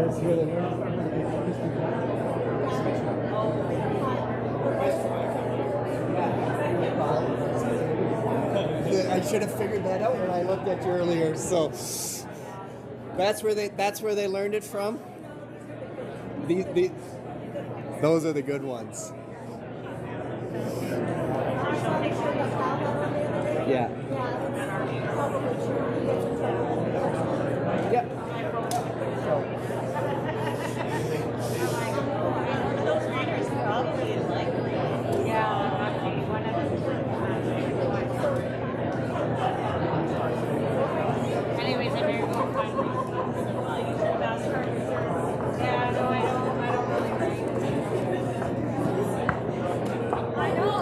That's where they learned from. I should have figured that out when I looked at you earlier. So that's where they learned it from. Those are the good ones. Yeah. Yep. Those readers are ugly, like, anyways, I very well find yeah, no, I don't really write. I know.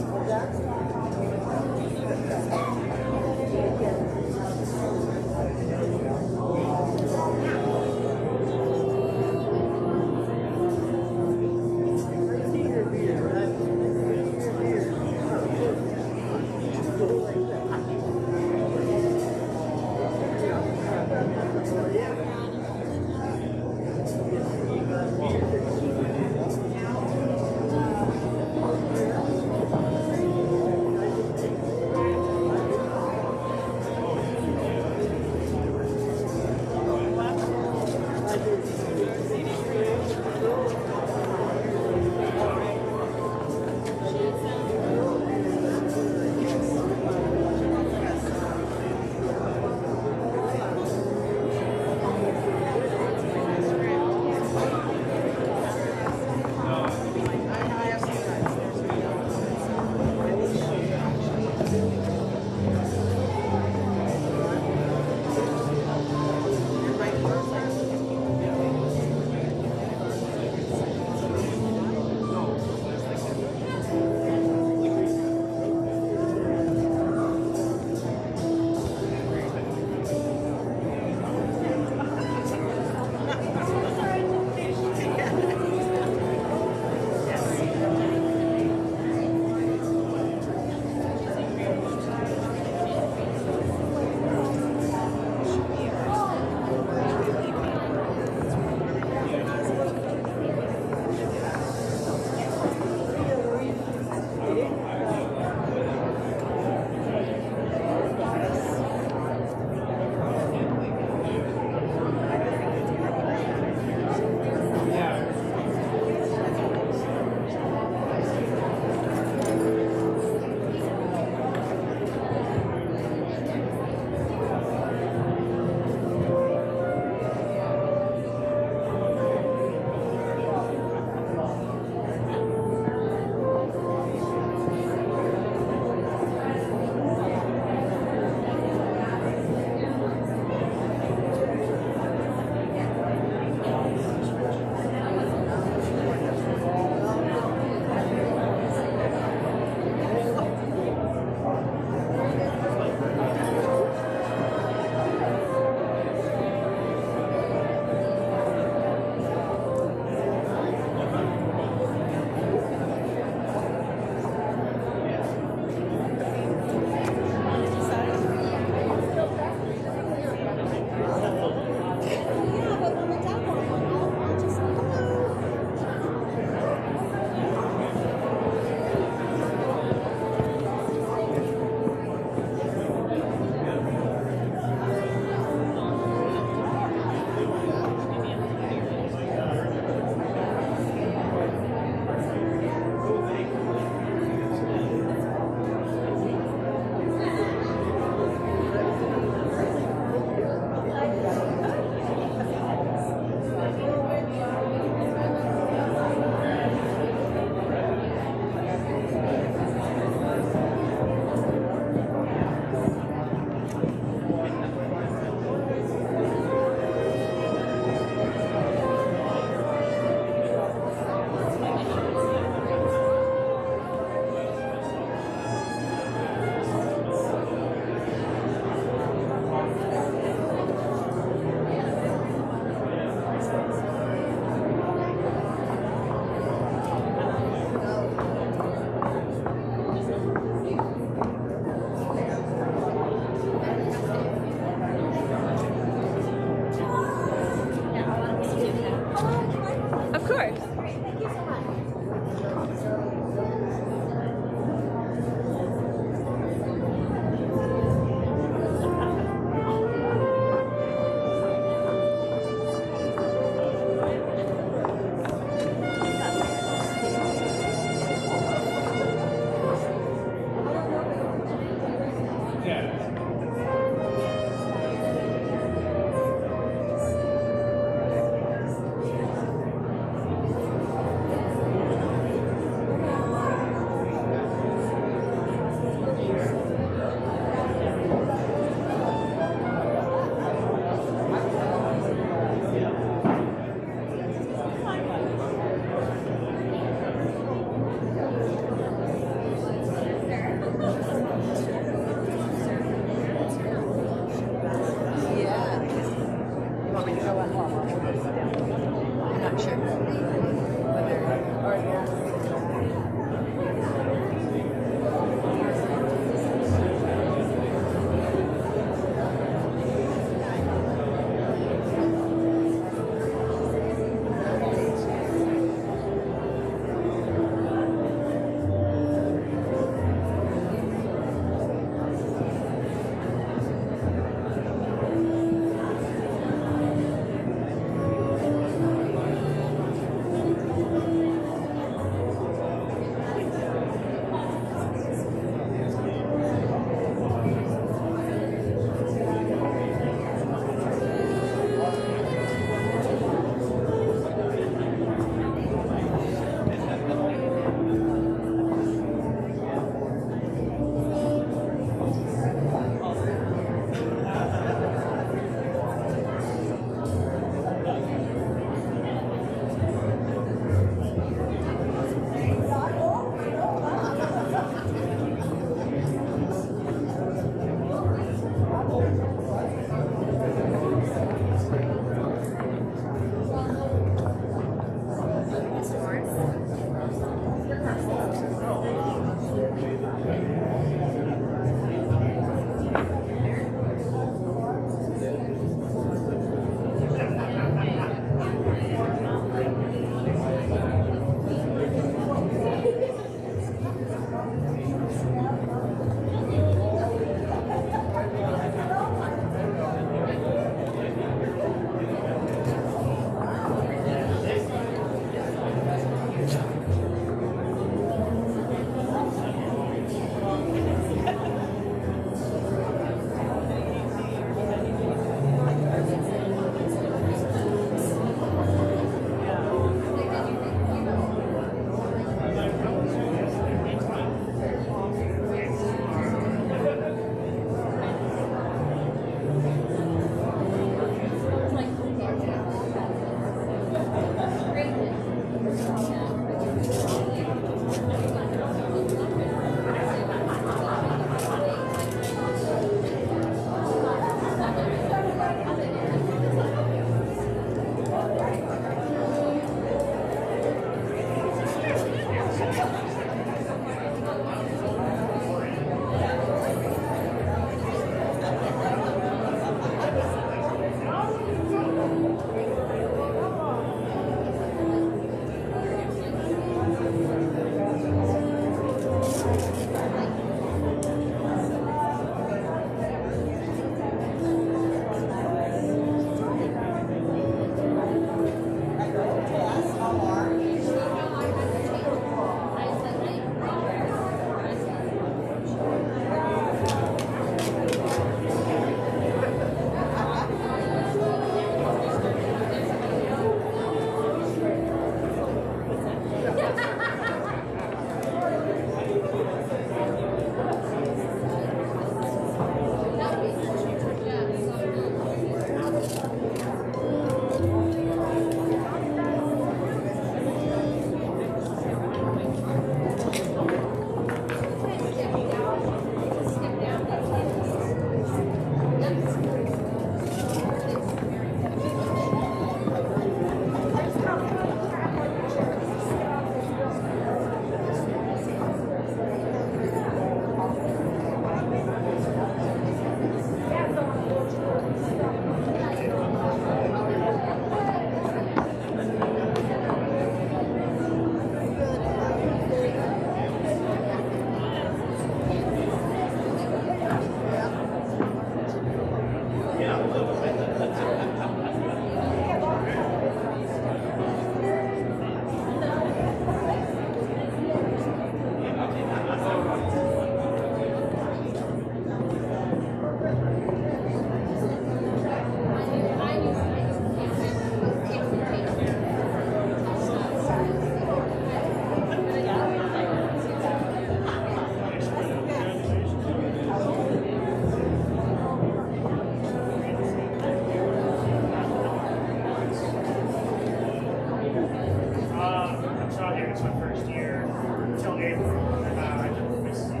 I'm still here. It's my first year until April. And I took this I've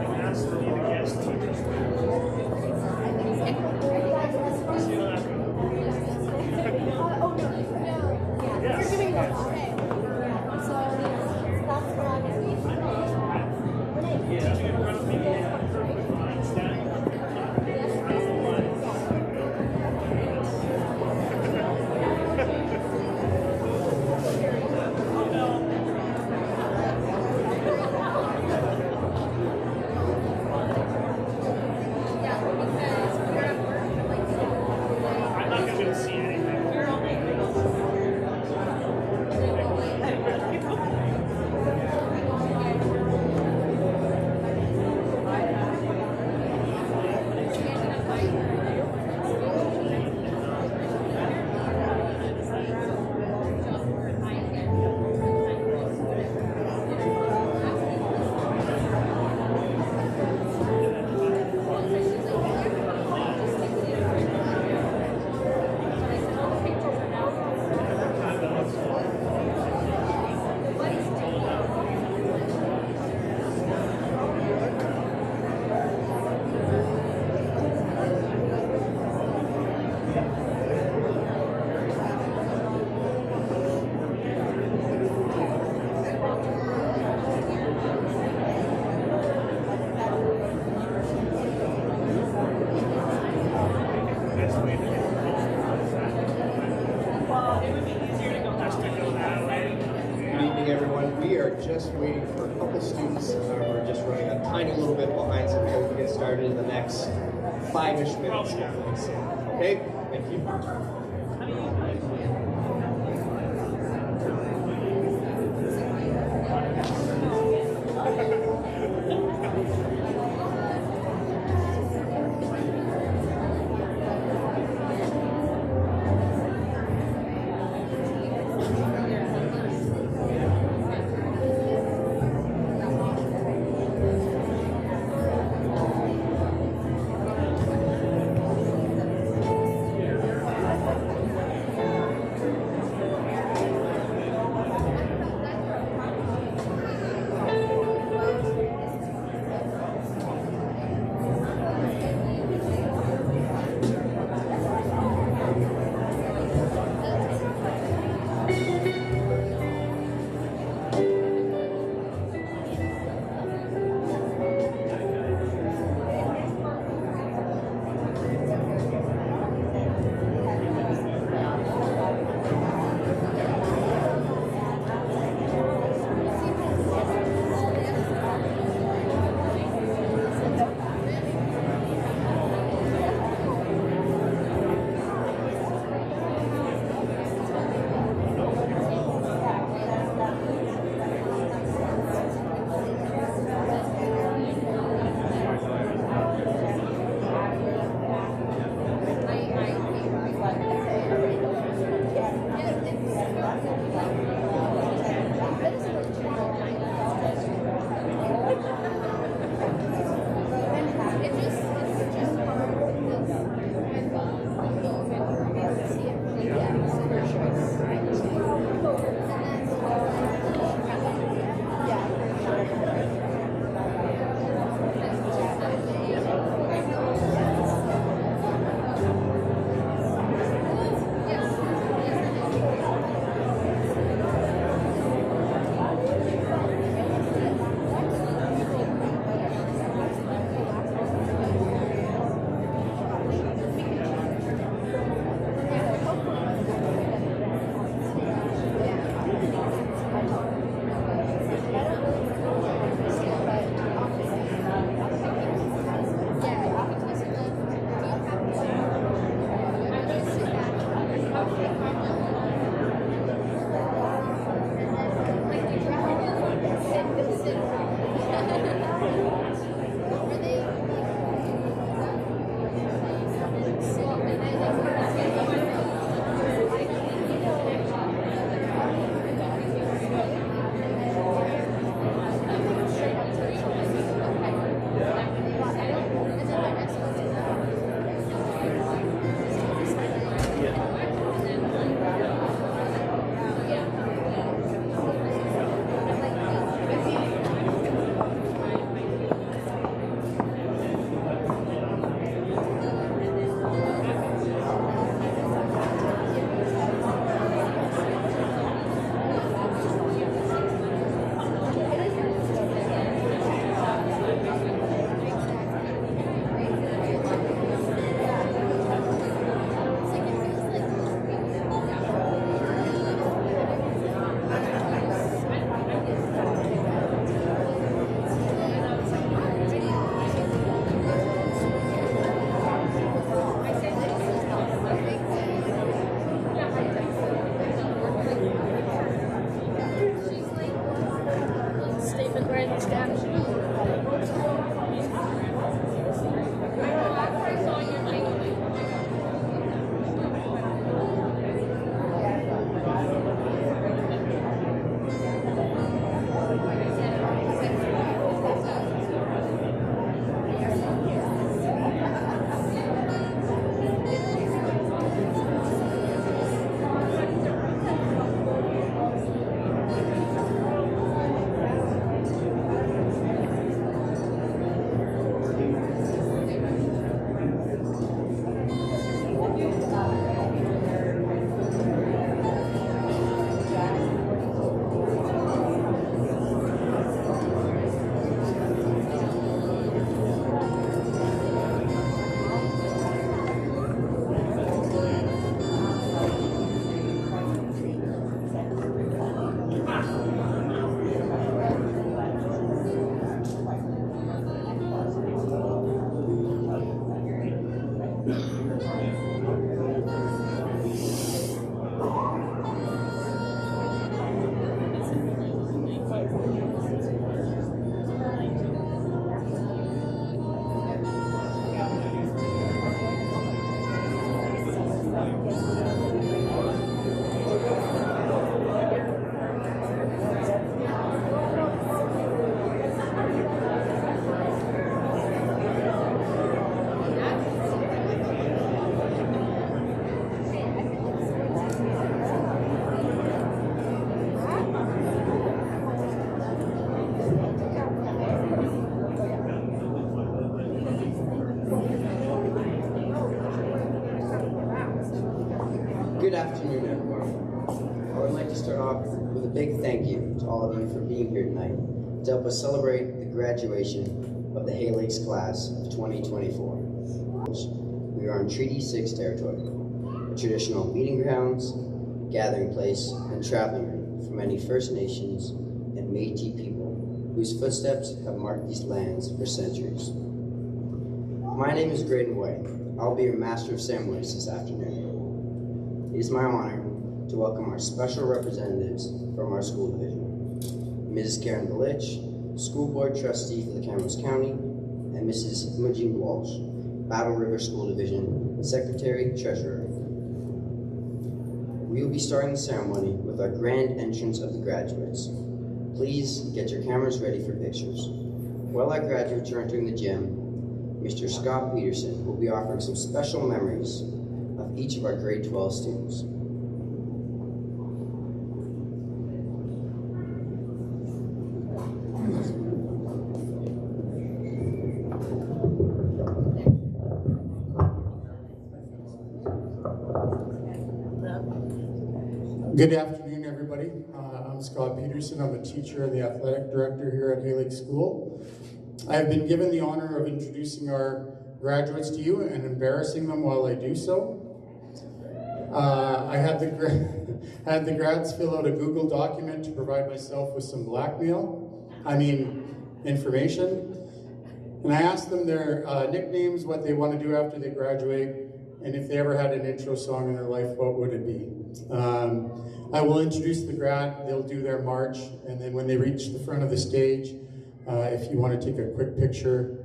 been asked to be the guest teacher. See how that goes. Yes. You're doing that today. So that's what I'm going to be. Yeah. Teaching in front of me. Standing. I'm not going to see anything. Good evening, everyone. We are just waiting for a couple students. We're just running a tiny little bit behind, so we hope to get started in the next 5-ish minutes. Okay? Thank you. Good afternoon, everyone. I would like to start off with a big thank you to all of you for being here tonight to help us celebrate the graduation of the Hay Lakes class of 2024. We are on Treaty 6 territory, a traditional meeting grounds, gathering place, and traveling route for many First Nations and Métis people whose footsteps have marked these lands for centuries. My name is Graydon White. I'll be your Master of Ceremonies this afternoon. It is my honor to welcome our special representatives from our school division, Mrs. Karen Belich, School Board Trustee for the Kamloops County, and Mrs. Imogen Walsh, Battle River School Division Secretary Treasurer. We will be starting the ceremony with our grand entrance of the graduates. Please get your cameras ready for pictures. While our graduates are entering the gym, Mr. Scott Peterson will be offering some special memories of each of our grade 12 students. Good afternoon, everybody. I'm Scott Peterson. I'm a teacher and the athletic director here at Hay Lakes School. I have been given the honor of introducing our graduates to you and embarrassing them while I do so. I had the grads fill out a Google document to provide myself with some information. And I asked them their nicknames, what they want to do after they graduate, and if they ever had an intro song in their life, what would it be? I will introduce the grad, they'll do their march, and then when they reach the front of the stage, if you want to take a quick picture,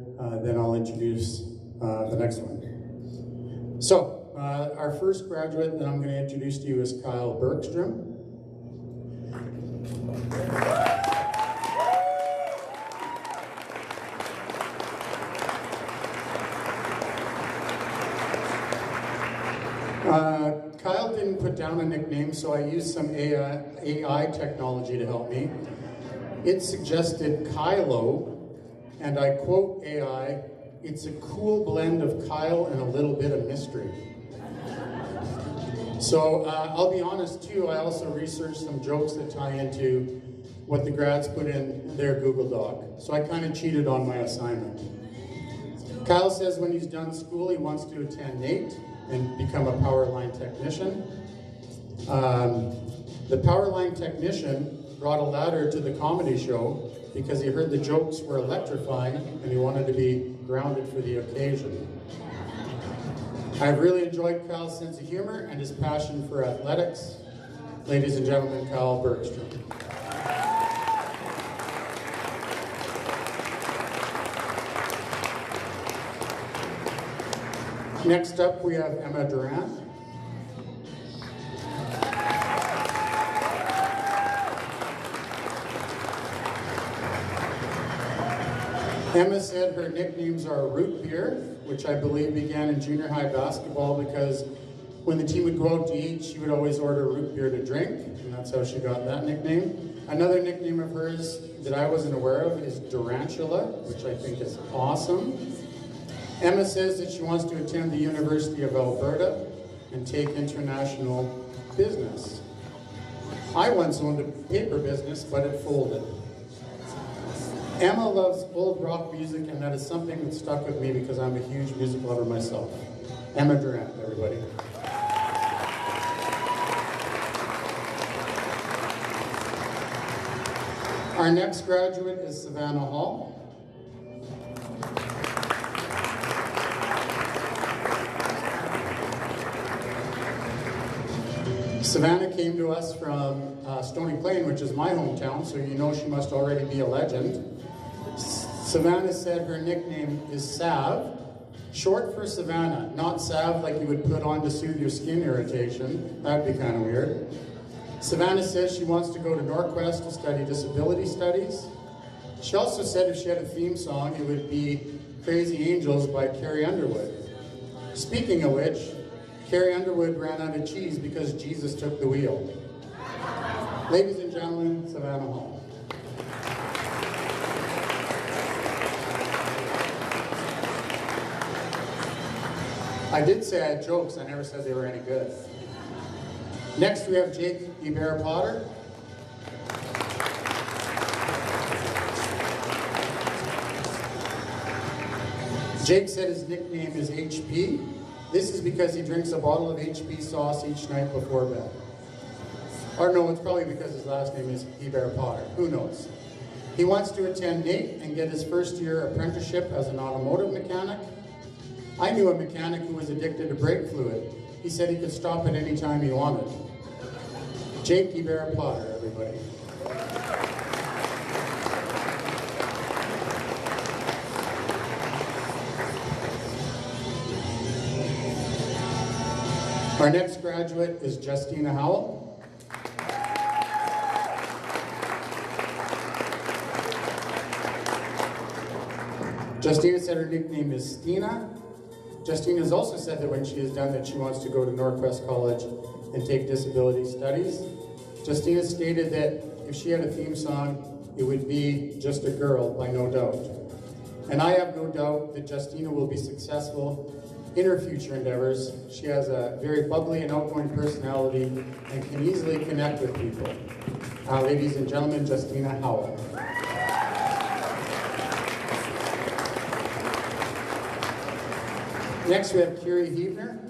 then I'll introduce the next one. So, our first graduate that I'm going to introduce to you is Kyle Bergstrom. Kyle didn't put down a nickname, so I used some AI technology to help me. It suggested Kylo, and I quote AI, "It's a cool blend of Kyle and a little bit of mystery." So I'll be honest too, I also researched some jokes that tie into what the grads put in their Google Doc. So I kind of cheated on my assignment. Kyle says when he's done school, he wants to attend NAIT and become a power line technician. The power line technician brought a ladder to the comedy show because he heard the jokes were electrifying and he wanted to be grounded for the occasion. I've really enjoyed Kyle's sense of humor and his passion for athletics. Ladies and gentlemen, Kyle Bergstrom. Next up, we have Emma Durant. Emma said her nicknames are Root Beer, which I believe began in junior high basketball because when the team would go out to eat, she would always order root beer to drink, and that's how she got that nickname. Another nickname of hers that I wasn't aware of is Durantula, which I think is awesome. Emma says that she wants to attend the University of Alberta and take international business. I once owned a paper business, but it folded. Emma loves old rock music, and that is something that stuck with me because I'm a huge music lover myself. Emma Durant, everybody. Our next graduate is Savannah Hall. Savannah came to us from Stony Plain, which is my hometown, so you know she must already be a legend. Savannah said her nickname is Sav, short for Savannah, not salve like you would put on to soothe your skin irritation. That'd be kind of weird. Savannah says she wants to go to Norquest to study disability studies. She also said if she had a theme song, it would be Crazy Angels by Carrie Underwood. Speaking of which, Carrie Underwood ran out of cheese because Jesus took the wheel. Ladies and gentlemen, Savannah Hall. I did say I had jokes, I never said they were any good. Next we have Jake Ibera Potter. Jake said his nickname is HP. This is because he drinks a bottle of HP sauce each night before bed. Or no, it's probably because his last name is Ibera Potter. Who knows? He wants to attend NAIT and get his first year apprenticeship as an automotive mechanic. I knew a mechanic who was addicted to brake fluid. He said he could stop it any time he wanted. Jake Ibera Potter, everybody. Our next graduate is Justina Howell. Justina said her nickname is Stina. Justina has also said that when she is done that she wants to go to Norquest College and take disability studies. Justina stated that if she had a theme song, it would be Just a Girl by No Doubt. And I have no doubt that Justina will be successful in her future endeavors. She has a very bubbly and outgoing personality and can easily connect with people. Ladies and gentlemen, Justina Howell. Next we have Kiri Heebner.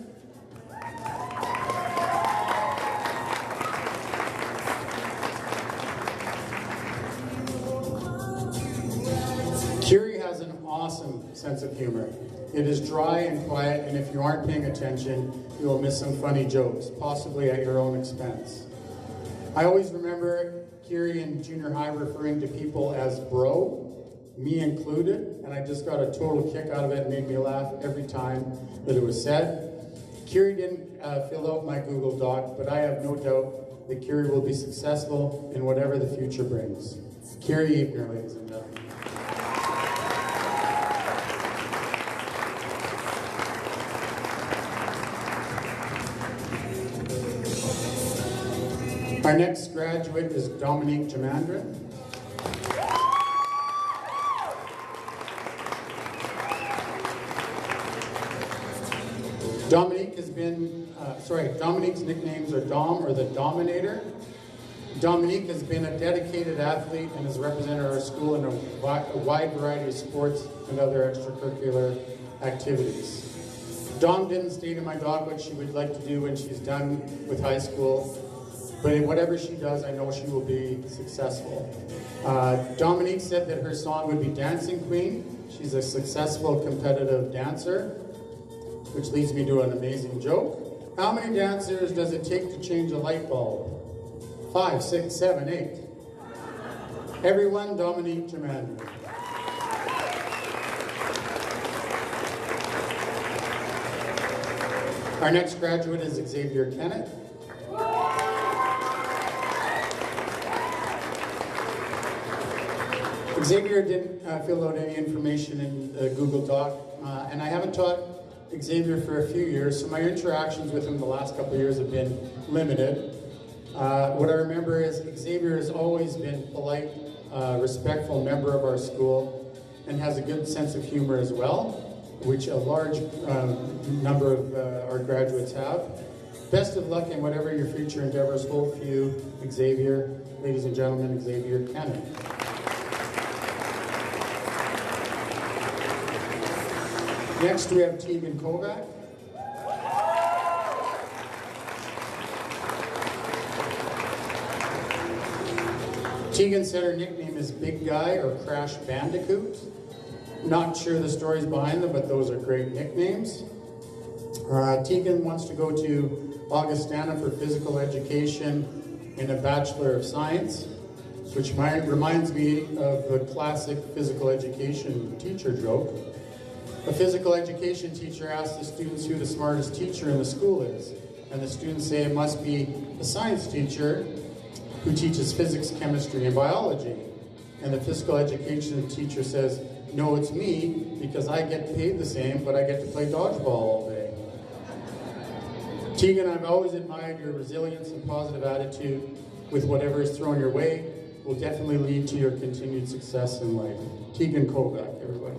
Kiri has an awesome sense of humor. It is dry and quiet, and if you aren't paying attention, you will miss some funny jokes, possibly at your own expense. I always remember Kiri in junior high referring to people as bro, me included, and I just got a total kick out of it and made me laugh every time that it was said. Kiri didn't fill out my Google Doc, but I have no doubt that Kiri will be successful in whatever the future brings. Kiri Ebner, ladies and gentlemen. Our next graduate is Dominique Jamandra. Dominique's nicknames are Dom or the Dominator. Dominique has been a dedicated athlete and has represented our school in a wide variety of sports and other extracurricular activities. Dom didn't state in my doc what she would like to do when she's done with high school, but in whatever she does, I know she will be successful. Dominique said that her song would be Dancing Queen. She's a successful competitive dancer, which leads me to an amazing joke. How many dancers does it take to change a light bulb? 5, 6, 7, 8. Everyone, Dominique Jamandra. Our next graduate is Xavier Kennett. Xavier didn't fill out any information in the Google Doc, and I haven't taught Xavier for a few years, so my interactions with him the last couple of years have been limited. What I remember is Xavier has always been polite, respectful member of our school, and has a good sense of humor as well, which a large number of our graduates have. Best of luck in whatever your future endeavors hold for you, Xavier. Ladies and gentlemen, Xavier Kennett. Next we have Tegan Kovac. Tegan said her nickname is Big Guy or Crash Bandicoot. Not sure the stories behind them, but those are great nicknames. Tegan wants to go to Augustana for physical education and a Bachelor of Science, which reminds me of the classic physical education teacher joke. A physical education teacher asks the students who the smartest teacher in the school is, and the students say it must be a science teacher who teaches physics, chemistry, and biology. And the physical education teacher says, no, it's me, because I get paid the same, but I get to play dodgeball all day. Tegan, I've always admired your resilience and positive attitude with whatever is thrown your way. Will definitely lead to your continued success in life. Tegan Kovac, everybody.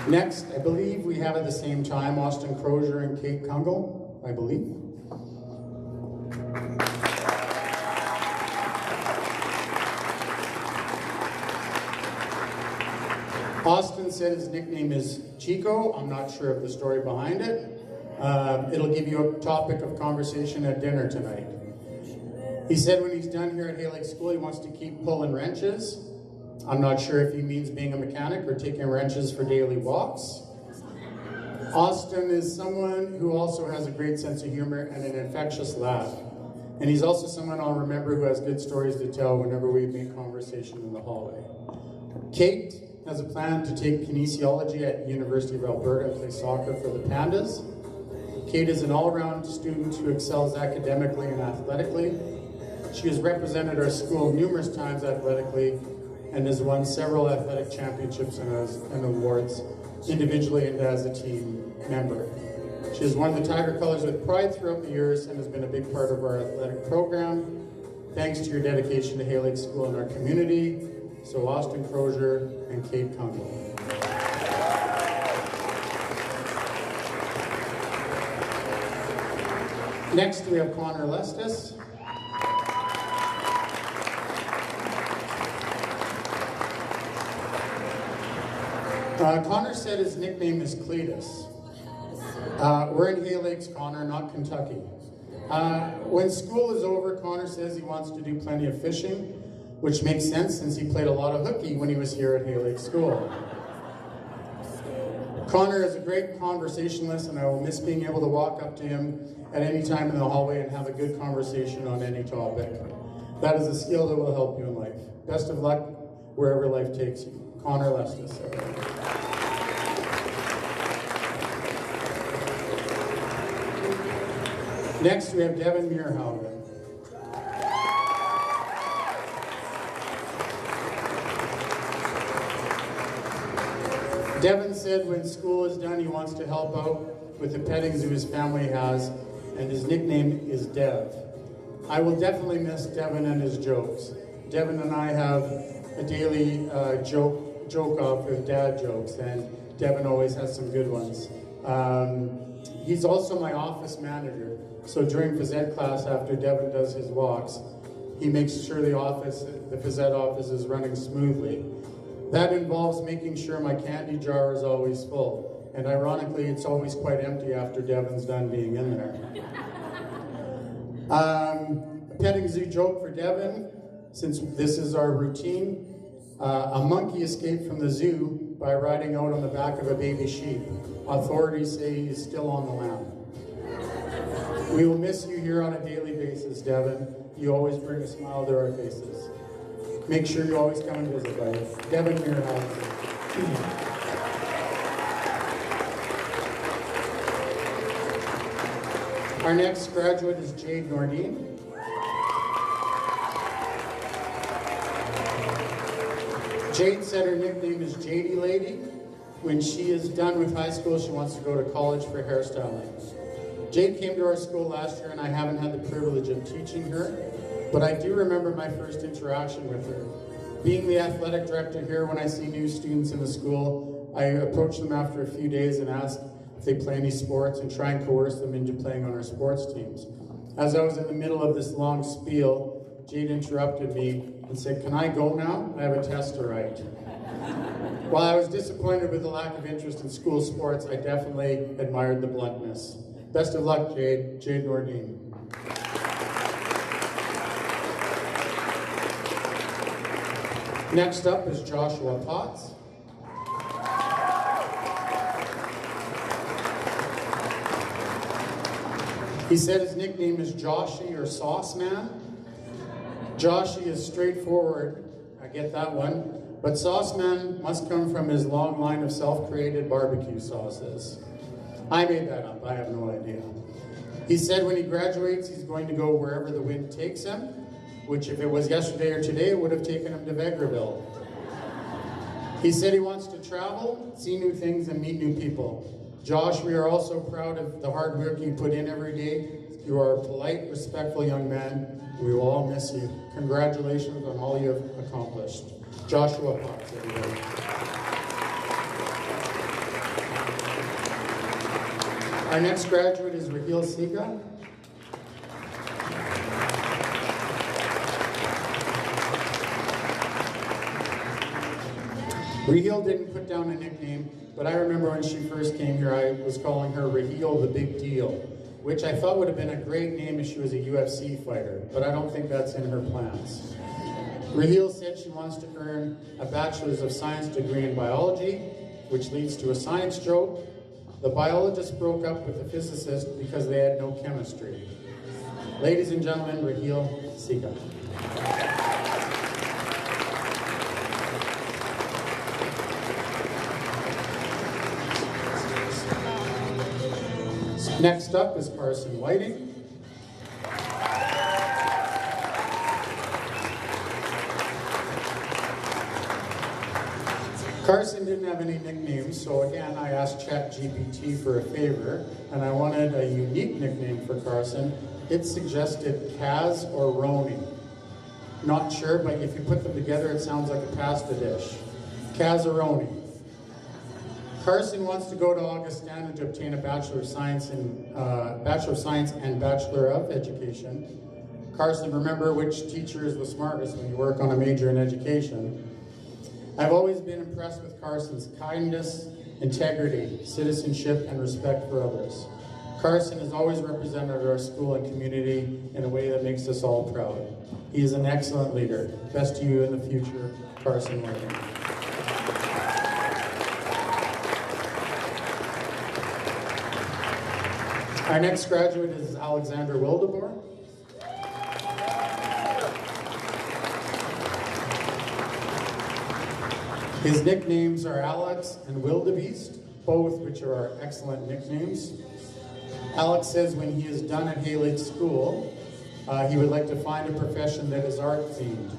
Next, I believe we have at the same time Austin Crozier and Kate Kungle, I believe. Austin said his nickname is Chico. I'm not sure of the story behind it. It'll give you a topic of conversation at dinner tonight. He said when he's done here at Hay Lake School, he wants to keep pulling wrenches. I'm not sure if he means being a mechanic or taking wrenches for daily walks. Austin is someone who also has a great sense of humor and an infectious laugh. And he's also someone I'll remember who has good stories to tell whenever we make conversation in the hallway. Kate has a plan to take kinesiology at University of Alberta and play soccer for the Pandas. Kate is an all-around student who excels academically and athletically. She has represented our school numerous times athletically and has won several athletic championships and awards individually and as a team member. She has worn the Tiger colors with pride throughout the years and has been a big part of our athletic program. Thanks to your dedication to Hay Lake School and our community. So Austin Crozier and Kate Kungle. Next we have Connor Lestis. Connor said his nickname is Cletus. We're in Hay Lakes, Connor, not Kentucky. When school is over, Connor says he wants to do plenty of fishing, which makes sense since he played a lot of hooky when he was here at Hay Lake School. Connor is a great conversationalist, and I will miss being able to walk up to him at any time in the hallway and have a good conversation on any topic. That is a skill that will help you in life. Best of luck wherever life takes you. Connor Lestis. Next, we have Devin Muirhaugen. Devin said when school is done, he wants to help out with the petting zoo his family has, and his nickname is Dev. I will definitely miss Devin and his jokes. Devin and I have a daily joke off with dad jokes, and Devin always has some good ones. He's also my office manager, so during phys ed class after Devin does his walks, he makes sure the phys ed office is running smoothly. That involves making sure my candy jar is always full, and ironically it's always quite empty after Devin's done being in there. A petting zoo joke for Devin, since this is our routine. A monkey escaped from the zoo by riding out on the back of a baby sheep. Authorities say he is still on the lam. We will miss you here on a daily basis, Devin. You always bring a smile to our faces. Make sure you always come and visit, buddy. Devin Muirhaugen. Our next graduate is Jade Nordine. Jade said her nickname is Jady Lady. When she is done with high school, she wants to go to college for hairstyling. Jade came to our school last year, and I haven't had the privilege of teaching her, but I do remember my first interaction with her. Being the athletic director here, when I see new students in the school, I approach them after a few days and ask if they play any sports and try and coerce them into playing on our sports teams. As I was in the middle of this long spiel, Jade interrupted me and said, "Can I go now? I have a test to write." While I was disappointed with the lack of interest in school sports, I definitely admired the bluntness. Best of luck, Jade. Jade Nordine. Next up is Joshua Potts. He said his nickname is Joshy or Sauce Man. Joshy is straightforward, I get that one, but Sauce Man must come from his long line of self-created barbecue sauces. I made that up, I have no idea. He said when he graduates, he's going to go wherever the wind takes him, which if it was yesterday or today, it would have taken him to Vegreville. He said he wants to travel, see new things, and meet new people. Josh, we are also proud of the hard work you put in every day. You are a polite, respectful young man. We will all miss you. Congratulations on all you have accomplished. Joshua Potts, everybody. Our next graduate is Raheel Sika. Raheel didn't put down a nickname, but I remember when she first came here, I was calling her Raheel the Big Deal, which I thought would have been a great name if she was a UFC fighter, but I don't think that's in her plans. Raheel said she wants to earn a Bachelor's of Science degree in biology, which leads to a science joke. The biologist broke up with the physicist because they had no chemistry. Ladies and gentlemen, Raheel Sika. Next up is Carson Whiting. Carson didn't have any nicknames, so again I asked ChatGPT for a favor, and I wanted a unique nickname for Carson. It suggested Kaz or Roni. Not sure, but if you put them together, it sounds like a pasta dish. Kazaroni. Carson wants to go to Augustana to obtain a Bachelor of Science and Bachelor of Education. Carson, remember which teacher is the smartest when you work on a major in education. I've always been impressed with Carson's kindness, integrity, citizenship, and respect for others. Carson has always represented our school and community in a way that makes us all proud. He is an excellent leader. Best to you in the future, Carson Whiting. Our next graduate is Alexander Wildeboer. His nicknames are Alex and Wildebeest, both which are our excellent nicknames. Alex says when he is done at Haylake School, he would like to find a profession that is art-themed.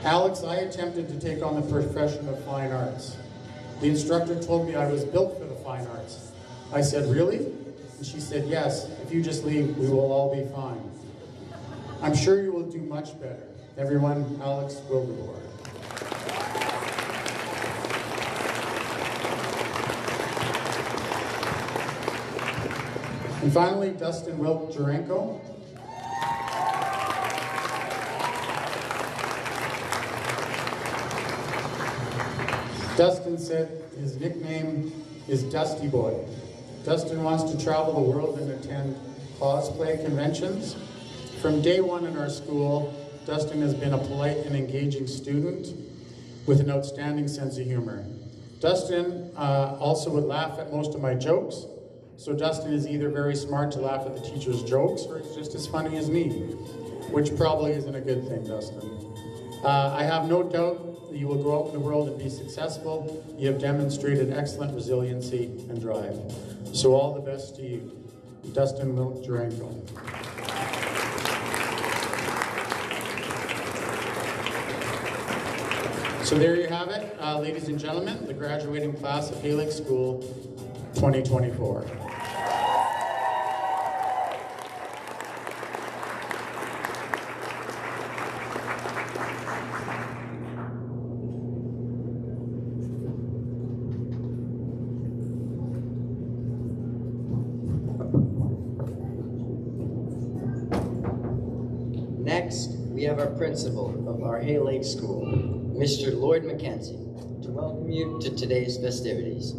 Alex, I attempted to take on the profession of fine arts. The instructor told me I was built for the fine arts. I said, really? And she said, yes, if you just leave, we will all be fine. I'm sure you will do much better. Everyone, Alex Wildeboer. And finally, Dustin Wilk-Jurenko. Dustin said his nickname is Dusty Boy. Dustin wants to travel the world and attend cosplay conventions. From day one in our school, Dustin has been a polite and engaging student with an outstanding sense of humor. Dustin also would laugh at most of my jokes. So Dustin is either very smart to laugh at the teacher's jokes, or he's just as funny as me, which probably isn't a good thing, Dustin. I have no doubt that you will go out in the world and be successful. You have demonstrated excellent resiliency and drive. So all the best to you, Dustin Wilk-Jurenko. So there you have it, ladies and gentlemen, the graduating class of Haylake School 2024. Next, we have our principal of our Haylake School, Mr. Lloyd McKenzie, to welcome you to today's festivities.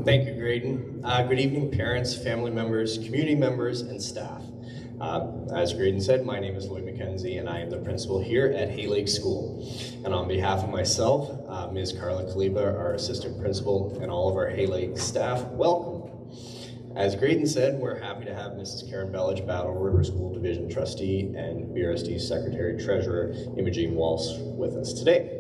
Thank you, Graydon. Good evening, parents, family members, community members, and staff. As Graydon said, my name is Lloyd McKenzie, and I am the principal here at Hay Lake School. And on behalf of myself, Ms. Carla Kaliba, our assistant principal, and all of our Hay Lake staff, welcome. As Graydon said, we're happy to have Mrs. Karen Bellich, Battle River School Division Trustee, and BRSD Secretary Treasurer Imogene Walsh with us today.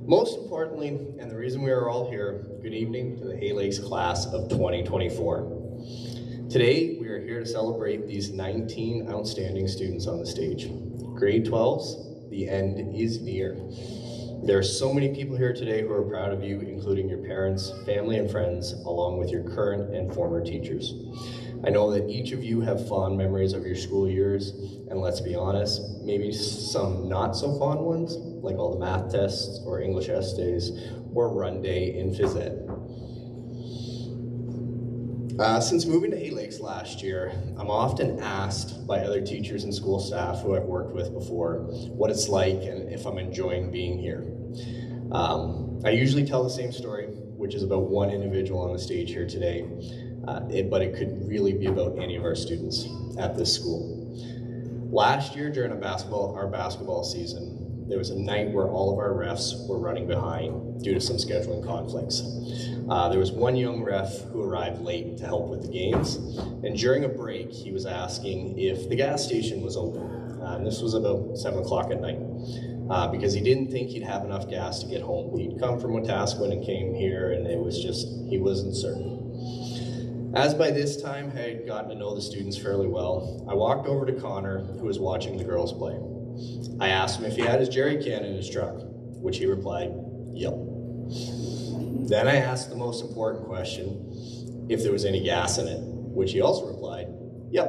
Most importantly, and the reason we are all here, good evening to the Hay Lakes class of 2024. Today, we are here to celebrate these 19 outstanding students on the stage. Grade 12s, the end is near. There are so many people here today who are proud of you, including your parents, family, and friends, along with your current and former teachers. I know that each of you have fond memories of your school years, and let's be honest, maybe some not so fond ones, like all the math tests or English essays or run day in phys ed. Since moving to Hay Lakes last year, I'm often asked by other teachers and school staff who I've worked with before what it's like and if I'm enjoying being here. I usually tell the same story, which is about one individual on the stage here today, but it could really be about any of our students at this school. Last year during our basketball season, there was a night where all of our refs were running behind due to some scheduling conflicts. There was one young ref who arrived late to help with the games, and during a break, he was asking if the gas station was open. And this was about 7 o'clock at night, because he didn't think he'd have enough gas to get home. He'd come from Wetaskiwin and came here, and it was just, he wasn't certain. As by this time, I had gotten to know the students fairly well, I walked over to Connor, who was watching the girls play. I asked him if he had his jerry can in his truck, which he replied, yep. Then I asked the most important question, if there was any gas in it, which he also replied, yep.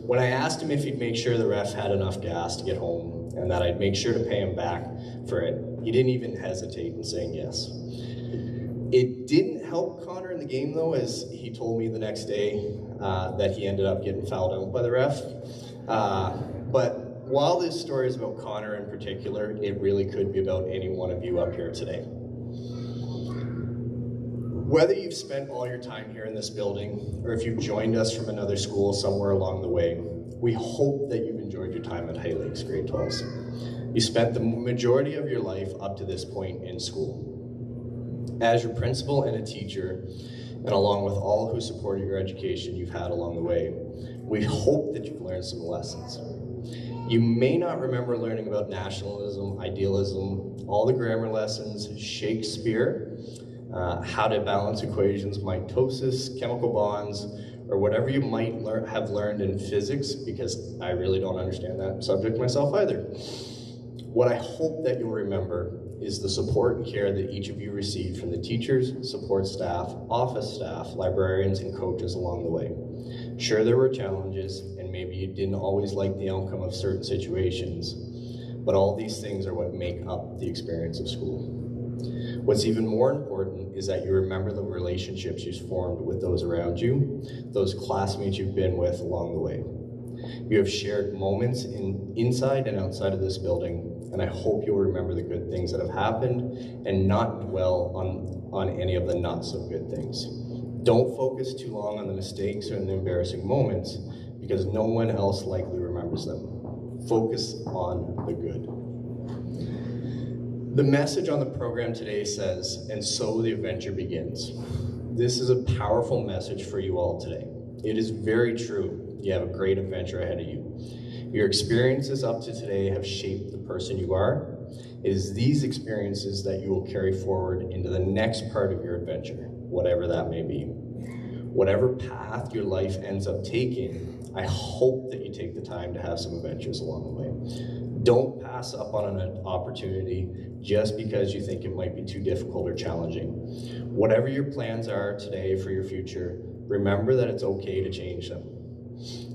When I asked him if he'd make sure the ref had enough gas to get home and that I'd make sure to pay him back for it, he didn't even hesitate in saying yes. It didn't help Connor in the game though, as he told me the next day that he ended up getting fouled out by the ref. But while this story is about Connor in particular, it really could be about any one of you up here today. Whether you've spent all your time here in this building, or if you've joined us from another school somewhere along the way, we hope that you've enjoyed your time at Hay Lakes Grade 12s. You spent the majority of your life up to this point in school. As your principal and a teacher, and along with all who supported your education you've had along the way, we hope that you've learned some lessons. You may not remember learning about nationalism, idealism, all the grammar lessons, Shakespeare, how to balance equations, mitosis, chemical bonds, or whatever you might have learned in physics, because I really don't understand that subject myself either. What I hope that you'll remember is the support and care that each of you received from the teachers, support staff, office staff, librarians, and coaches along the way. Sure, there were challenges, and maybe you didn't always like the outcome of certain situations, but all these things are what make up the experience of school. What's even more important is that you remember the relationships you've formed with those around you, those classmates you've been with along the way. You have shared moments inside and outside of this building, and I hope you'll remember the good things that have happened and not dwell on any of the not so good things. Don't focus too long on the mistakes or the embarrassing moments, because no one else likely remembers them. Focus on the good. The message on the program today says, and so the adventure begins. This is a powerful message for you all today. It is very true. You have a great adventure ahead of you. Your experiences up to today have shaped the person you are. It is these experiences that you will carry forward into the next part of your adventure, whatever that may be. Whatever path your life ends up taking, I hope that you take the time to have some adventures along the way. Don't pass up on an opportunity just because you think it might be too difficult or challenging. Whatever your plans are today for your future, remember that it's okay to change them.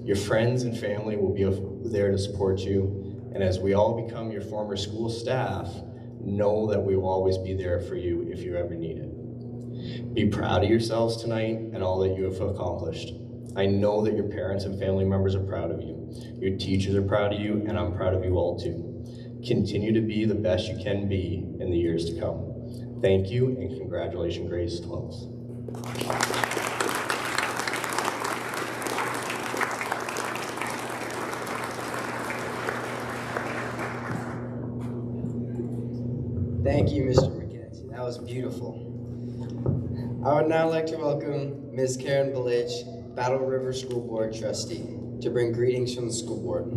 Your friends and family will be there to support you, and as we all become your former school staff, know that we will always be there for you if you ever need it. Be proud of yourselves tonight and all that you have accomplished. I know that your parents and family members are proud of you. Your teachers are proud of you, and I'm proud of you all too. Continue to be the best you can be in the years to come. Thank you, and congratulations, Grades 12. Thank you, Mr. McKenzie. That was beautiful. I would now like to welcome Ms. Karen Belich, Battle River School Board Trustee, to bring greetings from the school board.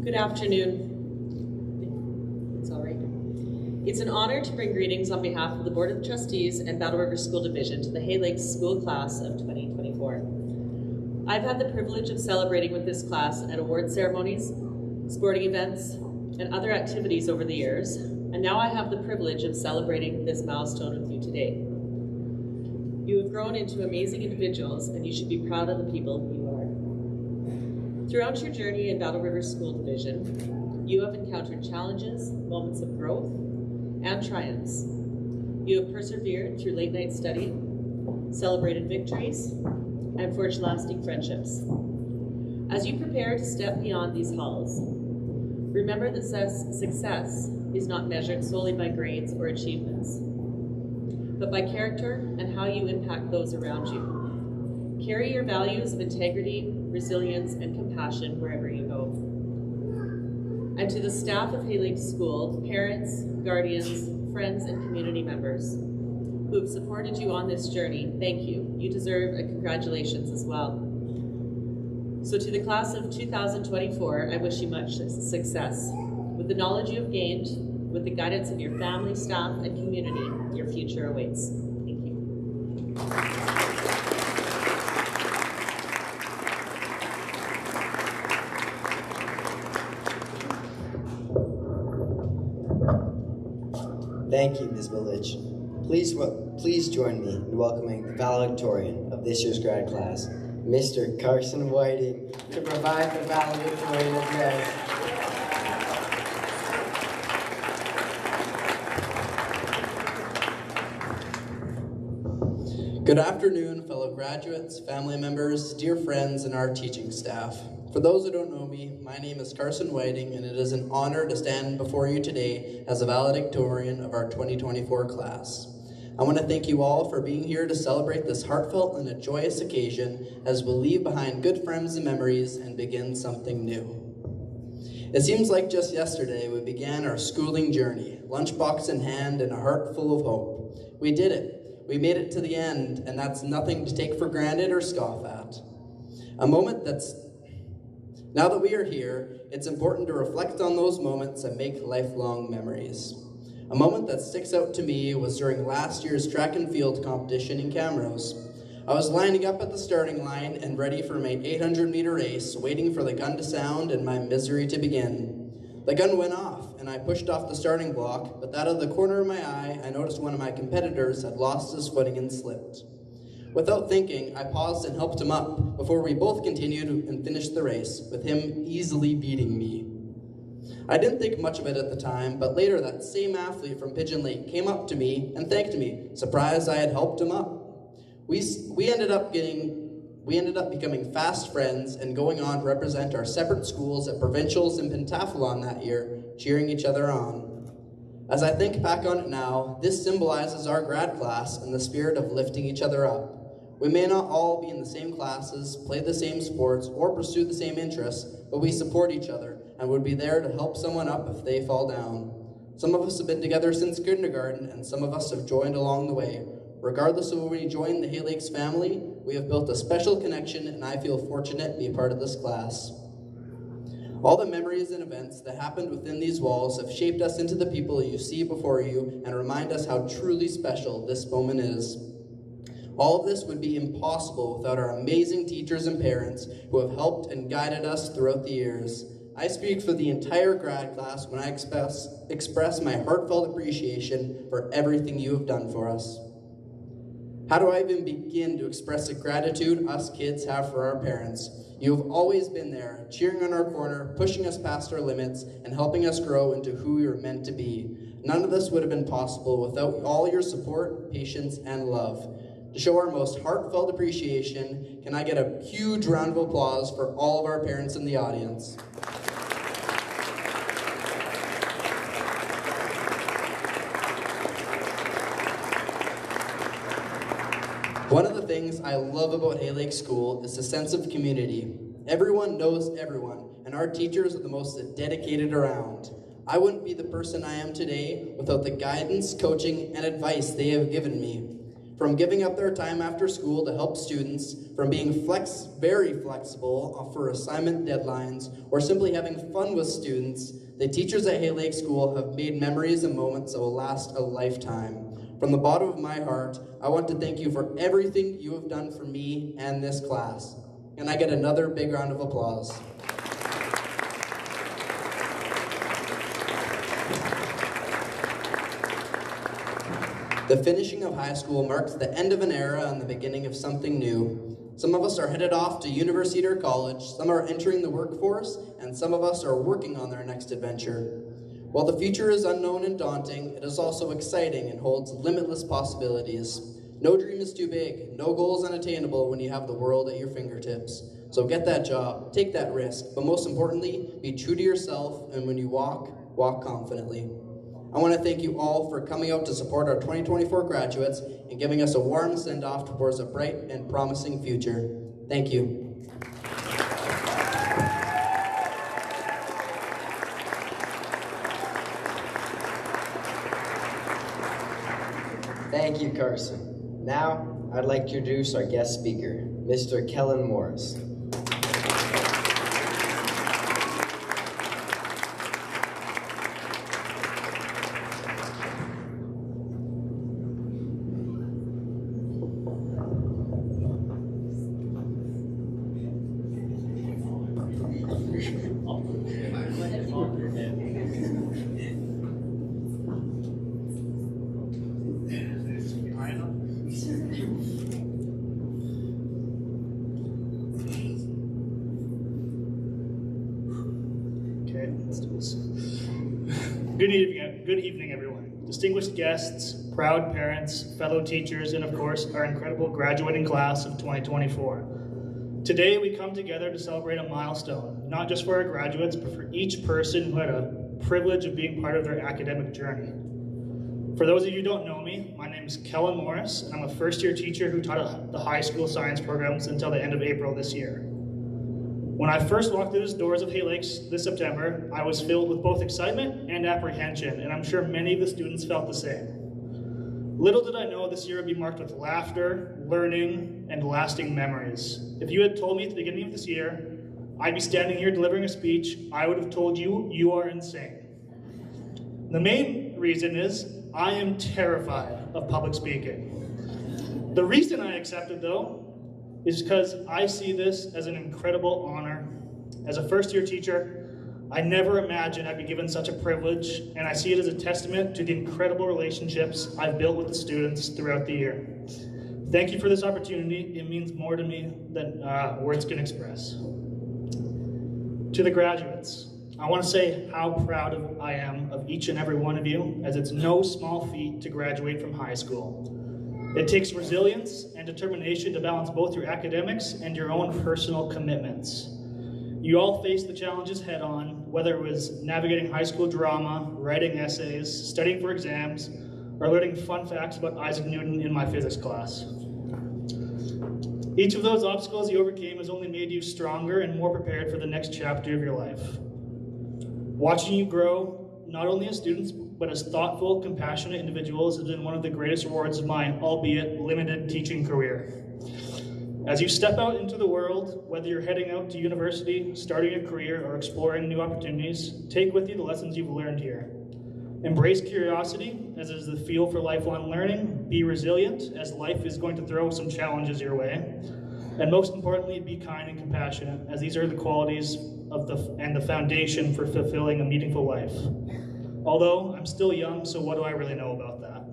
Good afternoon. It's all right. It's an honor to bring greetings on behalf of the Board of Trustees and Battle River School Division to the Hay Lakes School Class of 2024. I've had the privilege of celebrating with this class at award ceremonies, sporting events, and other activities over the years, and now I have the privilege of celebrating this milestone with you today. You have grown into amazing individuals, and you should be proud of the people you are. Throughout your journey in Battle River School Division, you have encountered challenges, moments of growth, and triumphs. You have persevered through late night study, celebrated victories, and forged lasting friendships. As you prepare to step beyond these halls, remember that success is not measured solely by grades or achievements, but by character and how you impact those around you. Carry your values of integrity, resilience, and compassion wherever you go. And to the staff of Hay Lakes School, parents, guardians, friends, and community members who have supported you on this journey, thank you. You deserve a congratulations as well. So to the class of 2024, I wish you much success. With the knowledge you have gained, with the guidance of your family, staff, and community, your future awaits. Thank you. Thank you, Ms. Belich. Please join me in welcoming the valedictorian of this year's grad class, Mr. Carson Whiting, to provide the valedictorian address. Good afternoon, fellow graduates, family members, dear friends, and our teaching staff. For those who don't know me, my name is Carson Whiting, and it is an honor to stand before you today as a valedictorian of our 2024 class. I want to thank you all for being here to celebrate this heartfelt and a joyous occasion as we leave behind good friends and memories and begin something new. It seems like just yesterday we began our schooling journey, lunchbox in hand and a heart full of hope. We did it. We made it to the end, and that's nothing to take for granted or scoff at. Now that we are here, it's important to reflect on those moments and make lifelong memories. A moment that sticks out to me was during last year's track and field competition in Camrose. I was lining up at the starting line and ready for my 800-meter race, waiting for the gun to sound and my misery to begin. The gun went off, and I pushed off the starting block, but out of the corner of my eye, I noticed one of my competitors had lost his footing and slipped. Without thinking, I paused and helped him up before we both continued and finished the race, with him easily beating me. I didn't think much of it at the time, but later that same athlete from Pigeon Lake came up to me and thanked me, surprised I had helped him up. We ended up becoming fast friends and going on to represent our separate schools at provincials and pentathlon that year, cheering each other on. As I think back on it now, this symbolizes our grad class and the spirit of lifting each other up. We may not all be in the same classes, play the same sports, or pursue the same interests, but we support each other and would be there to help someone up if they fall down. Some of us have been together since kindergarten, and some of us have joined along the way. Regardless of when we joined the Hay Lakes family, we have built a special connection, and I feel fortunate to be a part of this class. All the memories and events that happened within these walls have shaped us into the people you see before you and remind us how truly special this moment is. All of this would be impossible without our amazing teachers and parents who have helped and guided us throughout the years. I speak for the entire grad class when I express my heartfelt appreciation for everything you have done for us. How do I even begin to express the gratitude us kids have for our parents? You have always been there, cheering on our corner, pushing us past our limits, and helping us grow into who we were meant to be. None of this would have been possible without all your support, patience, and love. To show our most heartfelt appreciation, can I get a huge round of applause for all of our parents in the audience? One of the things I love about Hay Lake School is the sense of community. Everyone knows everyone, and our teachers are the most dedicated around. I wouldn't be the person I am today without the guidance, coaching, and advice they have given me. From giving up their time after school to help students, from being very flexible for assignment deadlines, or simply having fun with students, the teachers at Hay Lake School have made memories and moments that will last a lifetime. From the bottom of my heart, I want to thank you for everything you have done for me and this class. Can I get another big round of applause? The finishing of high school marks the end of an era and the beginning of something new. Some of us are headed off to university or college, some are entering the workforce, and some of us are working on their next adventure. While the future is unknown and daunting, it is also exciting and holds limitless possibilities. No dream is too big, no goal is unattainable when you have the world at your fingertips. So get that job, take that risk, but most importantly, be true to yourself, and when you walk, walk confidently. I want to thank you all for coming out to support our 2024 graduates and giving us a warm send-off towards a bright and promising future. Thank you. Thank you, Carson. Now, I'd like to introduce our guest speaker, Mr. Kellen Morris. Good evening, everyone. Distinguished guests, proud parents, fellow teachers, and of course, our incredible graduating class of 2024. Today, we come together to celebrate a milestone, not just for our graduates, but for each person who had a privilege of being part of their academic journey. For those of you who don't know me, my name is Kellen Morris, and I'm a first-year teacher who taught the high school science programs until the end of April this year. When I first walked through the doors of Hay Lakes this September, I was filled with both excitement and apprehension, and I'm sure many of the students felt the same. Little did I know this year would be marked with laughter, learning, and lasting memories. If you had told me at the beginning of this year, I'd be standing here delivering a speech, I would have told you, you are insane. The main reason is I am terrified of public speaking. The reason I accepted, though, is because I see this as an incredible honor. As a first-year teacher, I never imagined I'd be given such a privilege, and I see it as a testament to the incredible relationships I've built with the students throughout the year. Thank you for this opportunity. It means more to me than words can express. To the graduates, I want to say how proud I am of each and every one of you, as it's no small feat to graduate from high school. It takes resilience and determination to balance both your academics and your own personal commitments. You all faced the challenges head on, whether it was navigating high school drama, writing essays, studying for exams, or learning fun facts about Isaac Newton in my physics class. Each of those obstacles you overcame has only made you stronger and more prepared for the next chapter of your life. Watching you grow, not only as students, but as thoughtful, compassionate individuals has been one of the greatest rewards of my, albeit limited, teaching career. As you step out into the world, whether you're heading out to university, starting a career, or exploring new opportunities, take with you the lessons you've learned here. Embrace curiosity, as is the fuel for lifelong learning. Be resilient, as life is going to throw some challenges your way. And most importantly, be kind and compassionate, as these are the qualities and the foundation for fulfilling a meaningful life. Although I'm still young, so what do I really know about that?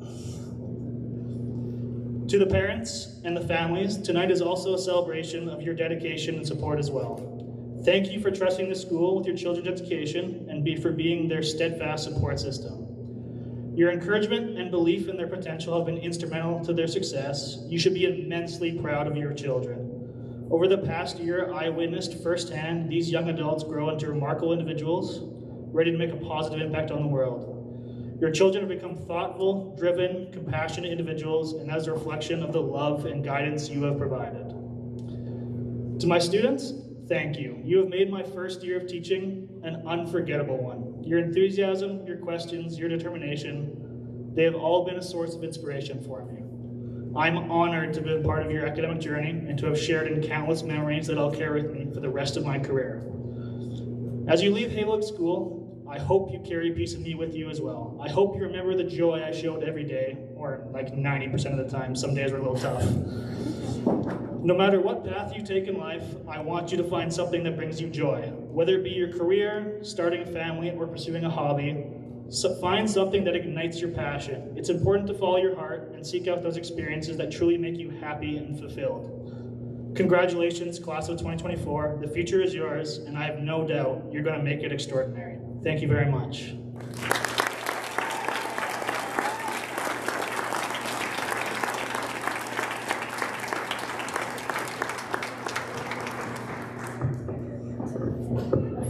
To the parents and the families, tonight is also a celebration of your dedication and support as well. Thank you for trusting the school with your children's education and for being their steadfast support system. Your encouragement and belief in their potential have been instrumental to their success. You should be immensely proud of your children. Over the past year, I witnessed firsthand these young adults grow into remarkable individuals, ready to make a positive impact on the world. Your children have become thoughtful, driven, compassionate individuals, and that is a reflection of the love and guidance you have provided. To my students, thank you. You have made my first year of teaching an unforgettable one. Your enthusiasm, your questions, your determination, they have all been a source of inspiration for me. I'm honored to be a part of your academic journey and to have shared in countless memories that I'll carry with me for the rest of my career. As you leave Hayloak School, I hope you carry a piece of me with you as well. I hope you remember the joy I showed every day, or like 90% of the time. Some days were a little tough. No matter what path you take in life, I want you to find something that brings you joy. Whether it be your career, starting a family, or pursuing a hobby, find something that ignites your passion. It's important to follow your heart and seek out those experiences that truly make you happy and fulfilled. Congratulations, class of 2024. The future is yours, and I have no doubt you're going to make it extraordinary. Thank you very much.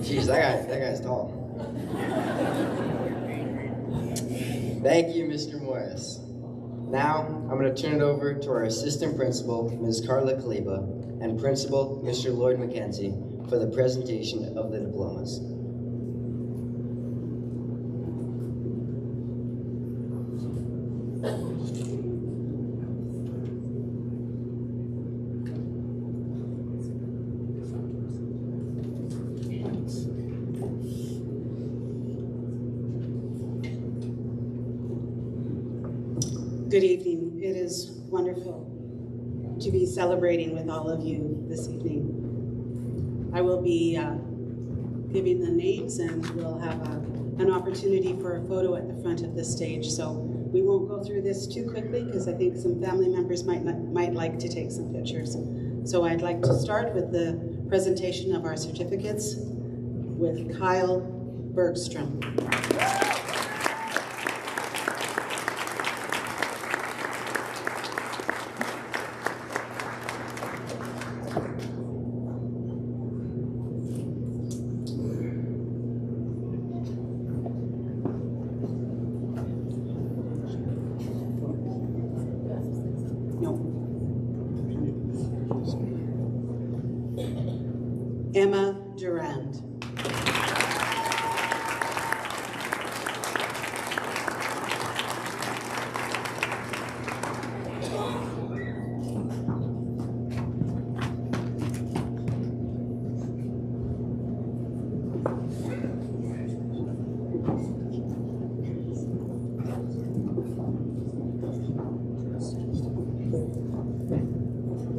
Jeez, that guy's tall. Thank you, Mr. Morris. Now, I'm going to turn it over to our assistant principal, Ms. Carla Kaliba, and principal, Mr. Lloyd McKenzie, for the presentation of the diplomas. Good evening. It is wonderful to be celebrating with all of you this evening. I will be giving the names, and we'll have an opportunity for a photo at the front of the stage. So we won't go through this too quickly because I think some family members might like to take some pictures. So I'd like to start with the presentation of our certificates with Kyle Bergstrom. Emma Durand.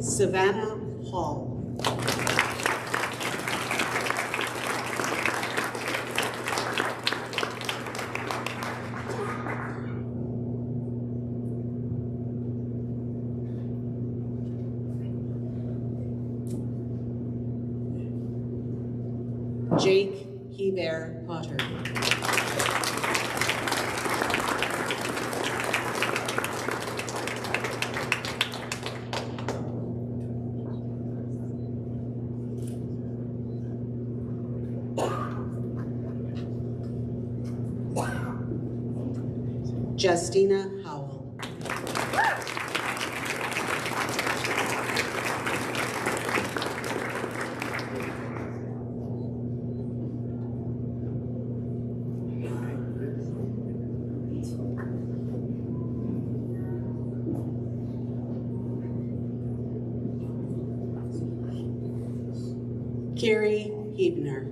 Savannah Hall. Jake Hebert Potter. Justina Howell. Carrie Hebner.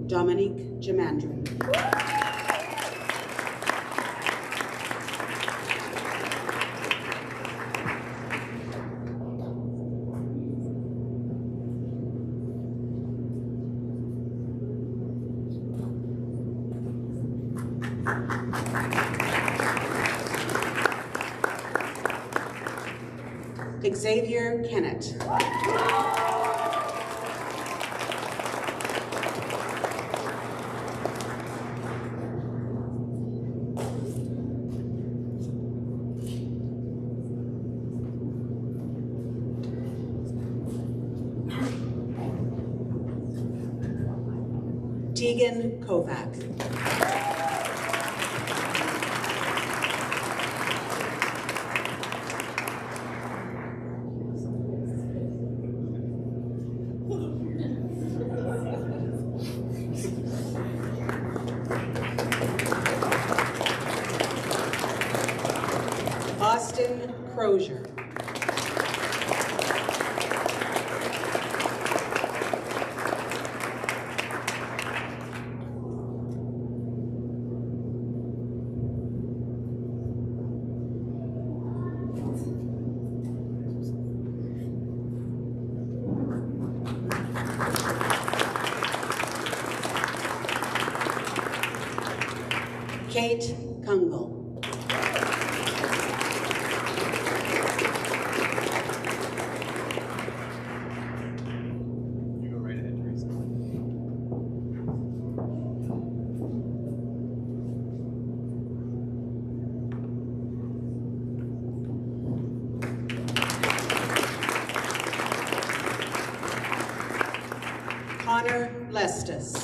Dominique Jamandrin. Xavier Kennett. Tegan Kovac. Austin Crozier. Kate Kungle. Connor Lestis.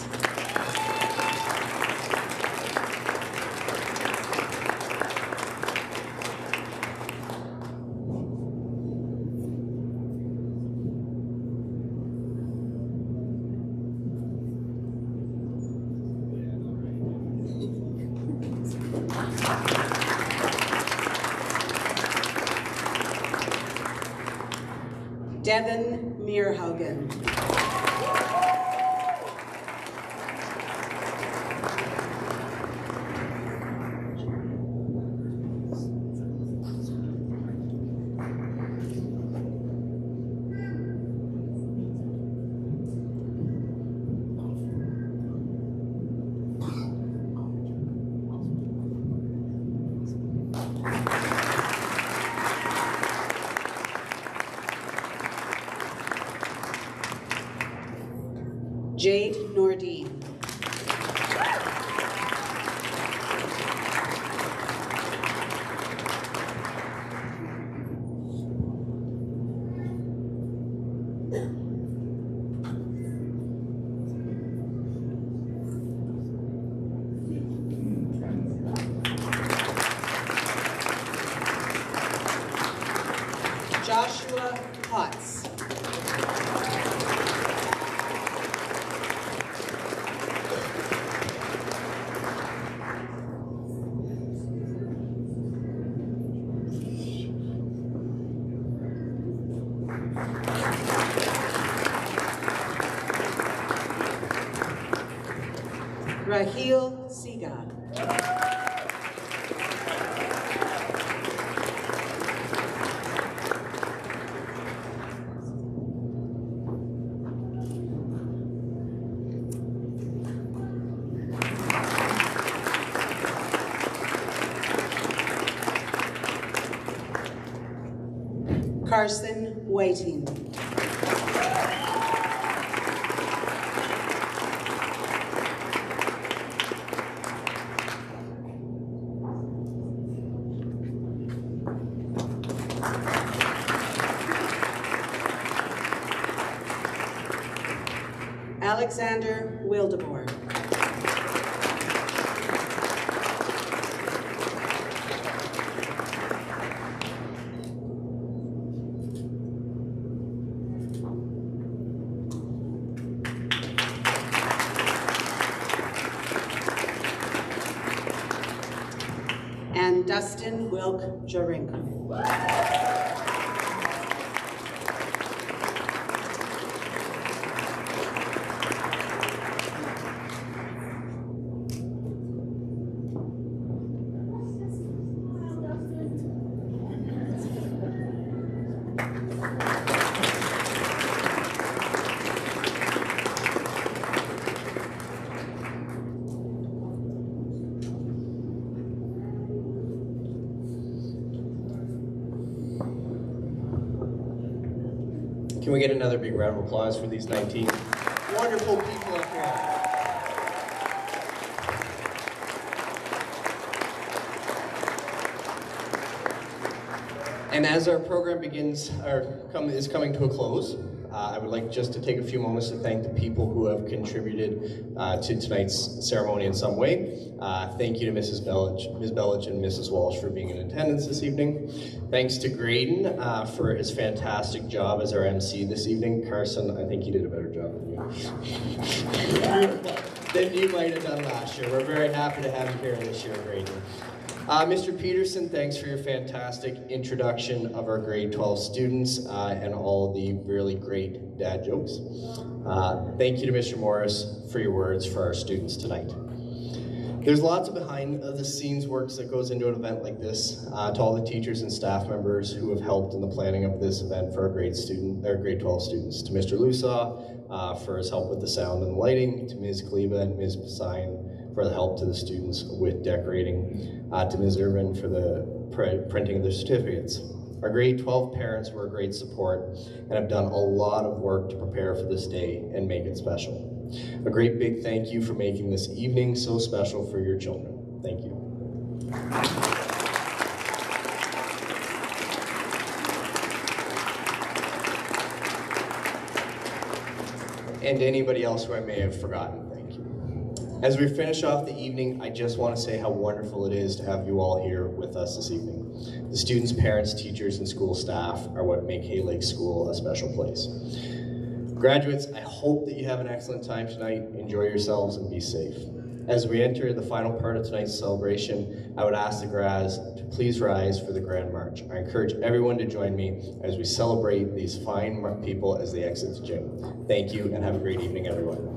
Devin Meerhaugen. Jade Nordine. Joshua Potts. Raheel Seagat. Carson Whiting. Alexander Wildeboer. And Dustin Wilk Jarenko. Can we get another big round of applause for these 19 wonderful people up here? And as our program is coming to a close, I would like just to take a few moments to thank the people who have contributed to tonight's ceremony in some way. Thank you to Ms. Bellich and Mrs. Walsh for being in attendance this evening. Thanks to Graydon for his fantastic job as our MC this evening. Carson, I think you did a better job than you might have done last year. We're very happy to have you here this year, Graydon. Mr. Peterson, thanks for your fantastic introduction of our grade 12 students and all the really great dad jokes. Thank you to Mr. Morris for your words for our students tonight. There's lots of behind the scenes works that goes into an event like this. To all the teachers and staff members who have helped in the planning of this event for our grade 12 students. To Mr. Lusaw for his help with the sound and lighting. To Ms. Kleba and Ms. Pasine for the help to the students with decorating. To Ms. Irvin for the printing of their certificates. Our grade 12 parents were a great support and have done a lot of work to prepare for this day and make it special. A great big thank you for making this evening so special for your children. Thank you. And to anybody else who I may have forgotten, thank you. As we finish off the evening, I just want to say how wonderful it is to have you all here with us this evening. The students, parents, teachers, and school staff are what make Hay Lake School a special place. Graduates, I hope that you have an excellent time tonight. Enjoy yourselves and be safe. As we enter the final part of tonight's celebration, I would ask the grads to please rise for the Grand March. I encourage everyone to join me as we celebrate these fine people as they exit the gym. Thank you and have a great evening, everyone.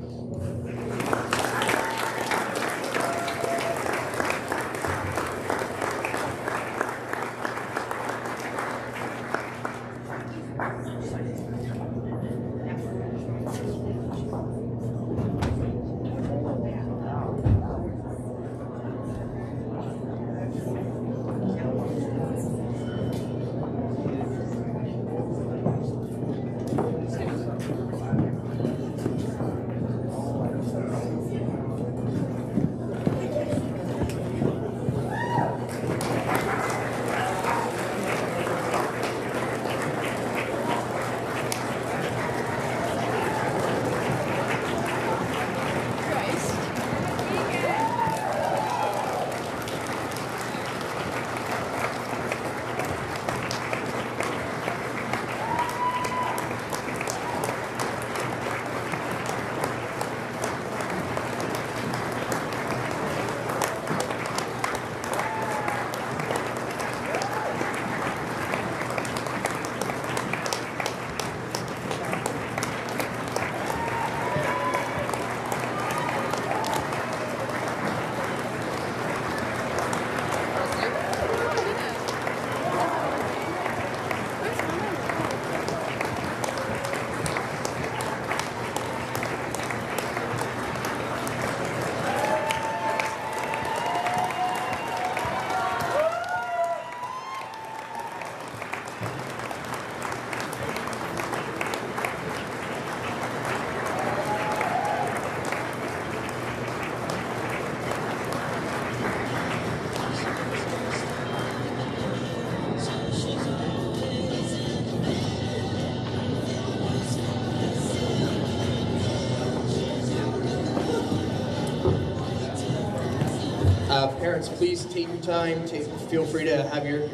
Parents, please take your time. Feel free to have your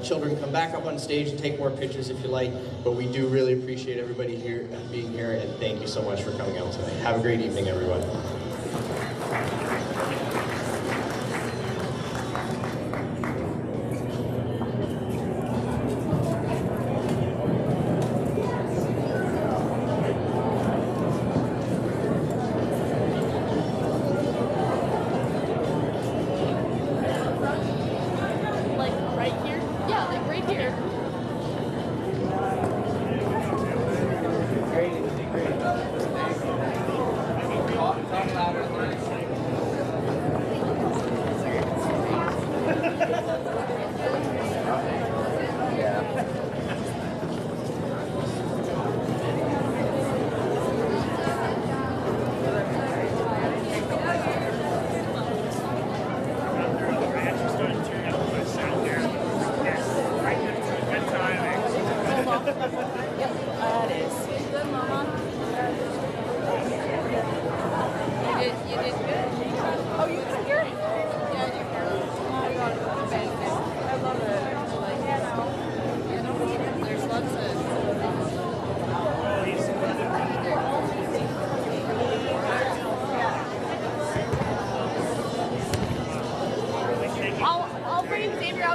children come back up on stage and take more pictures if you like. But we do really appreciate everybody here being here, and thank you so much for coming out tonight. Have a great evening, everyone.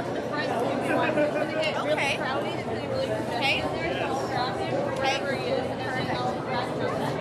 out to the front if you want. When they get really crowded, it's really congested there, so I'll grab him wherever he is, and then I'll grab him.